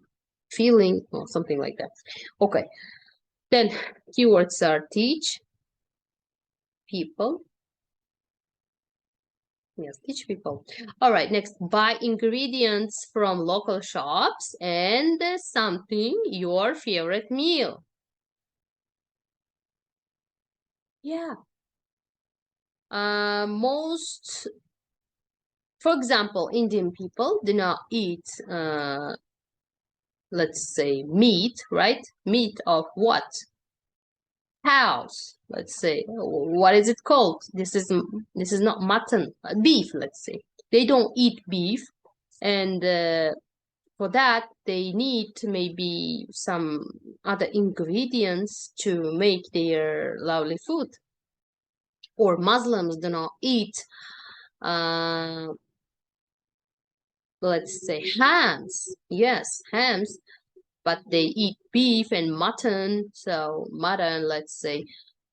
feeling or something like that. Okay. Then keywords are teach people. Yes, teach people. All right, next, buy ingredients from local shops and something, your favorite meal. Yeah. Most, for example, Indian people do not eat, let's say, meat, right? Meat of what? Cows, let's say. What is it called? This is not mutton, beef, let's say. They don't eat beef, and for that they need maybe some other ingredients to make their lovely food. Or Muslims do not eat let's say hams. Yes, hams, but they eat beef and mutton. So mutton, let's say,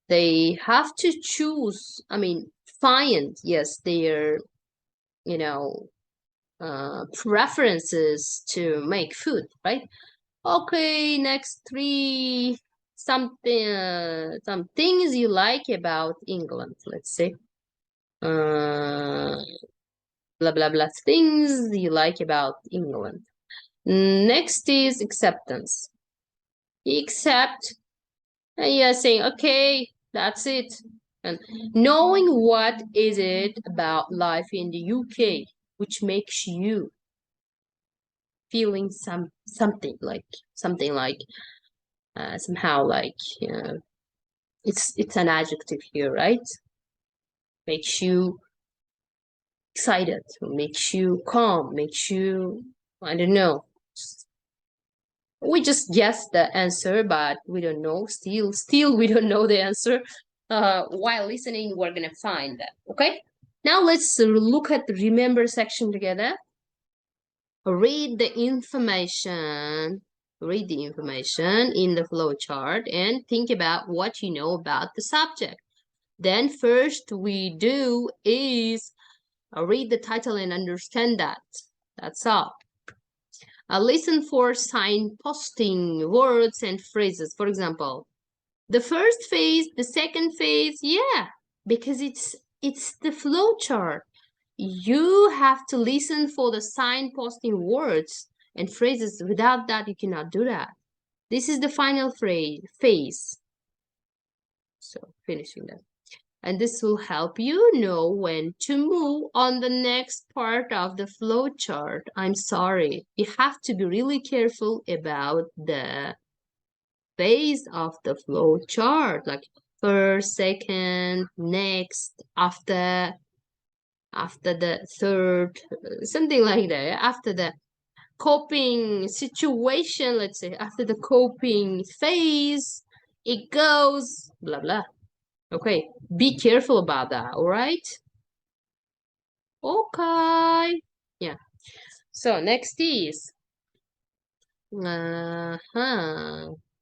they have to choose, I mean, find, yes, their, you know, preferences to make food, right? Okay, next three, something, some things you like about England, let's say. Blah, blah, blah, things you like about England. Next is acceptance. Accept, and you're saying, okay, that's it. And knowing what is it about life in the UK, which makes you feeling something like somehow like it's an adjective here, right? Makes you excited, makes you calm, makes you, I don't know. We just guess the answer, but we don't know. Still we don't know the answer. While listening, we're gonna find that. Okay. Now let's look at the remember section together. Read the information. Read the information in the flowchart and think about what you know about the subject. Then first we do is read the title and understand that. That's all. Listen for signposting words and phrases. For example, the first phase, the second phase, yeah, because it's the flowchart. You have to listen for the signposting words and phrases. Without that, you cannot do that. This is the final phase. So finishing that. And this will help you know when to move on the next part of the flow chart. I'm sorry. You have to be really careful about the phase of the flow chart, like first, second, next, after the third, something like that. After the coping situation, let's say, after the coping phase, it goes blah blah. Okay, be careful about that, all right? Okay. Yeah. So next is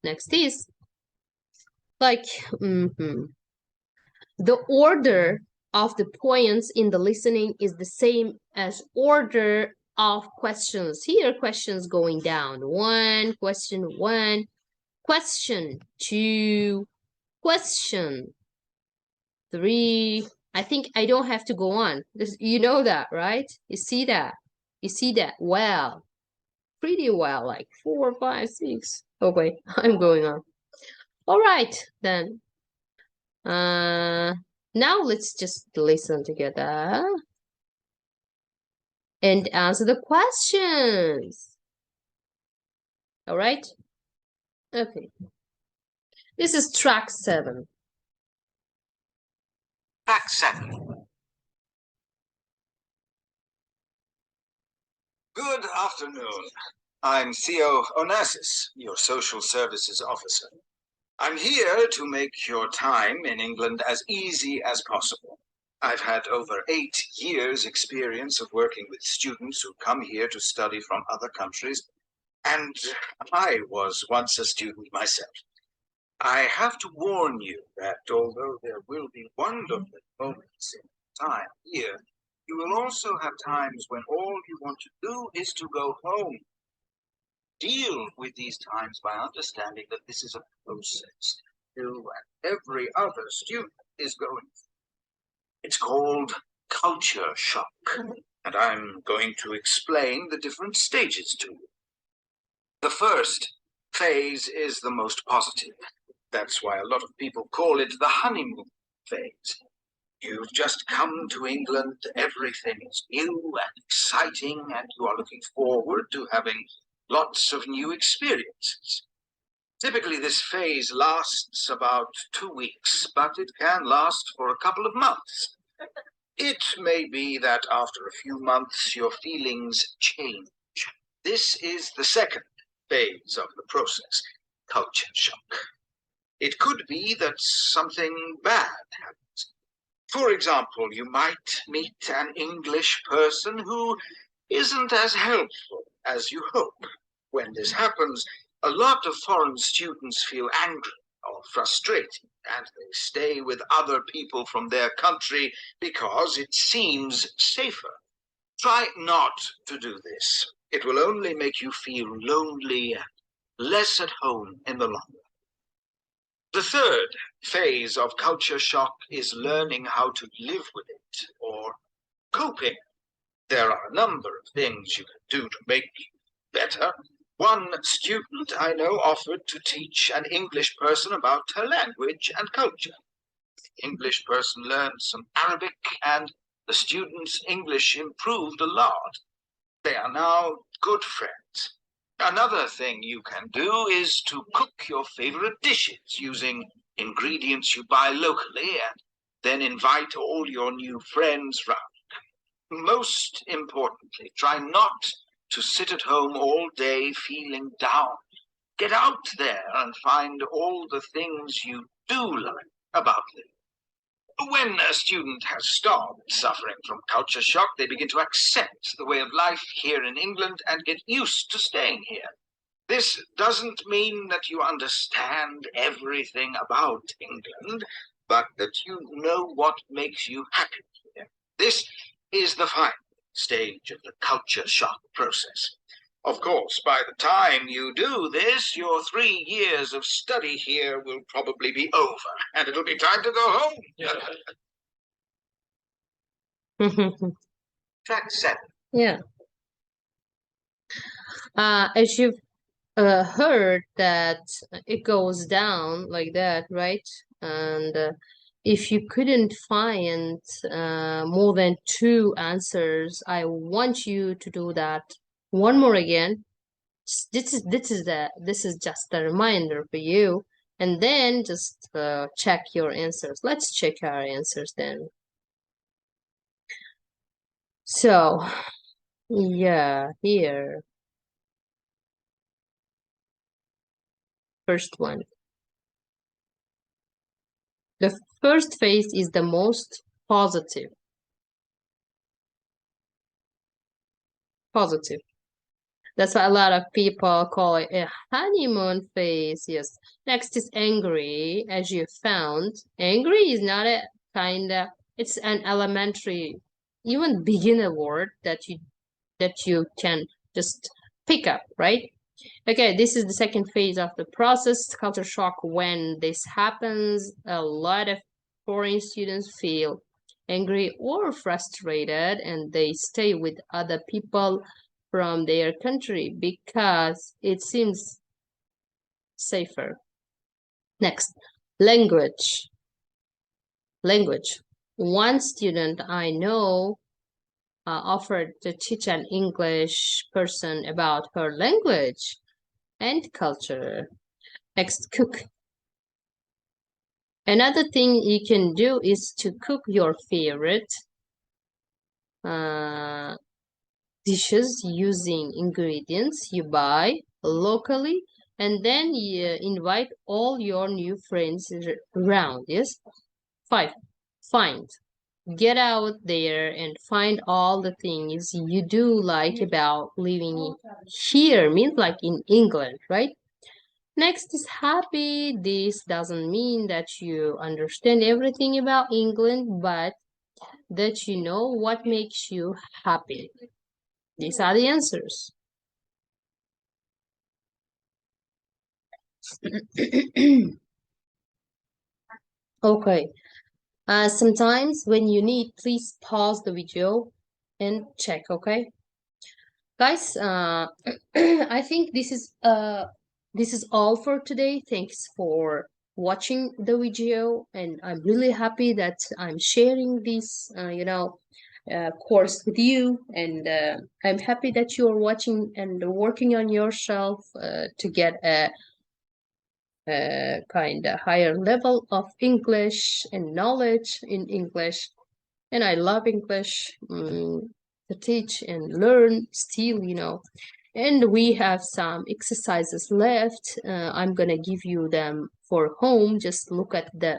next is like the order of the points in the listening is the same as order of questions. Here questions going down. One, question 2, question 3. I think I don't have to go on. You know that, right? You see that? You see that well. Pretty well, like 4, 5, 6. Okay, I'm going on. All right, then. Now let's just listen together and answer the questions. All right? Okay. This is track 7. Track 7. Good afternoon. I'm Theo Onassis, your social services officer. I'm here to make your time in England as easy as possible. I've had over 8 years' experience of working with students who come here to study from other countries, and I was once a student myself. I have to warn you that although there will be wonderful moments in time here, you will also have times when all you want to do is to go home. Deal with these times by understanding that this is a process you and every other student is going through. It's called culture shock, and I'm going to explain the different stages to you. The first phase is the most positive. That's why a lot of people call it the honeymoon phase. You've just come to England, everything is new and exciting, and you are looking forward to having lots of new experiences. Typically, this phase lasts about 2 weeks, but it can last for a couple of months. It may be that after a few months, your feelings change. This is the second phase of the process, culture shock. It could be that something bad happens. For example, you might meet an English person who isn't as helpful as you hope. When this happens, a lot of foreign students feel angry or frustrated, and they stay with other people from their country because it seems safer. Try not to do this. It will only make you feel lonely and less at home in the long run. The third phase of culture shock is learning how to live with it, or coping. There are a number of things you can do to make better. One student I know offered to teach an English person about her language and culture. The English person learned some Arabic, and the student's English improved a lot. They are now good friends. Another thing you can do is to cook your favorite dishes using ingredients you buy locally and then invite all your new friends round. Most importantly, try not to sit at home all day feeling down. Get out there and find all the things you do like about living. When a student has stopped suffering from culture shock, they begin to accept the way of life here in England and get used to staying here. This doesn't mean that you understand everything about England, but that you know what makes you happy here. This is the final stage of the culture shock process. Of course, by the time you do this, your 3 years of study here will probably be over, and it'll be time to go home. Track 7. Yeah. As you've heard that it goes down like that, right? And if you couldn't find more than 2 answers, I want you to do that one more again. This is just a reminder for you, and then just check your answers. Let's check our answers then. So yeah, here, first one. The first phase is the most positive. Positive. That's why a lot of people call it a honeymoon phase. Yes. Next is angry, as you found. Angry is not a it's an elementary, even beginner word that you can just pick up, right? Okay, this is the second phase of the process, culture shock. When this happens, a lot of foreign students feel angry or frustrated, and they stay with other people from their country because it seems safer. Next, language. Language. One student I know offered to teach an English person about her language and culture. Next, cook. Another thing you can do is to cook your favorite dishes using ingredients you buy locally, and then you invite all your new friends around. Yes. 5. Find. Get out there and find all the things you do like about living here, means like in England, right? Next is happy. This doesn't mean that you understand everything about England, but that you know what makes you happy. These are the answers. Okay. Sometimes when you need, please pause the video and check, okay? Guys, I think this is all for today. Thanks for watching the video, and I'm really happy that I'm sharing this, course with you, and I'm happy that you're watching and working on yourself to get a kind of higher level of English and knowledge in English. And I love English to teach and learn still, And we have some exercises left. I'm gonna give you them for home. Just look at the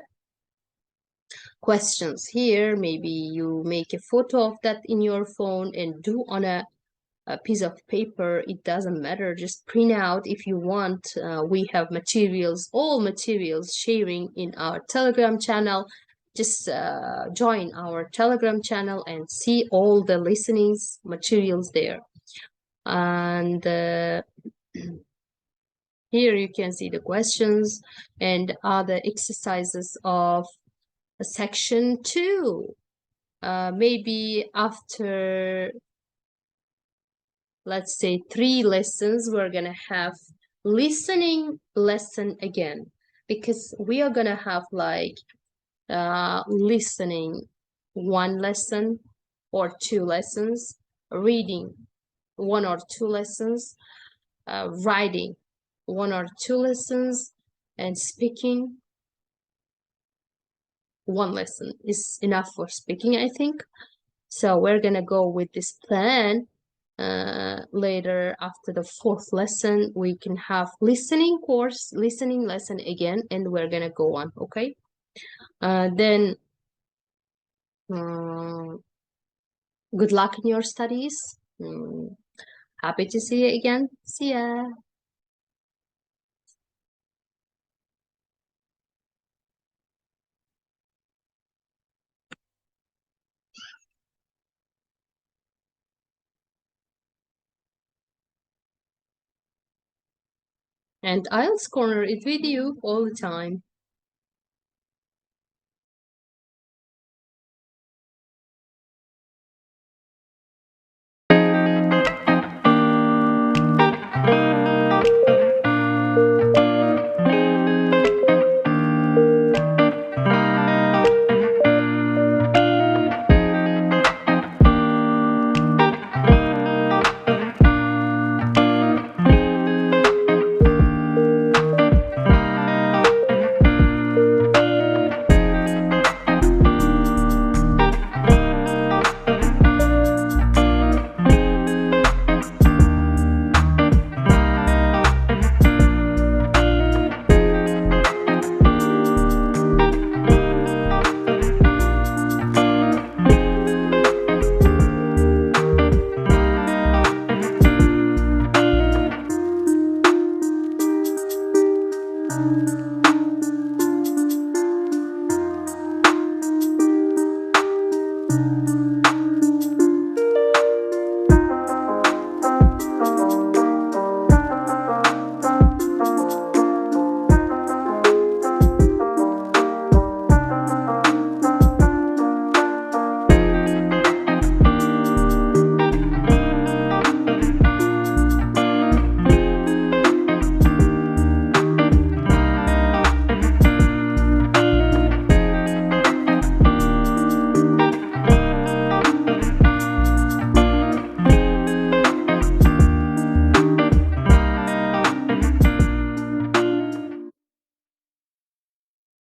questions here. Maybe you make a photo of that in your phone and do on a piece of paper. It doesn't matter, just print out if you want. We have materials, all materials sharing in our Telegram channel. Just join our Telegram channel and see all the listenings materials there. And here you can see the questions and other exercises of section 2. Maybe after, let's say, 3 lessons, we're gonna have listening lesson again, because we are gonna have like listening 1 lesson or 2 lessons, reading 1 or 2 lessons, writing 1 or 2 lessons, and speaking 1 lesson is enough for speaking, I think. So we're gonna go with this plan. Later, after the 4th lesson, we can have listening lesson again, and we're gonna go on, okay? Then good luck in your studies. Happy to see you again. See ya. And IELTS Corner is with you all the time.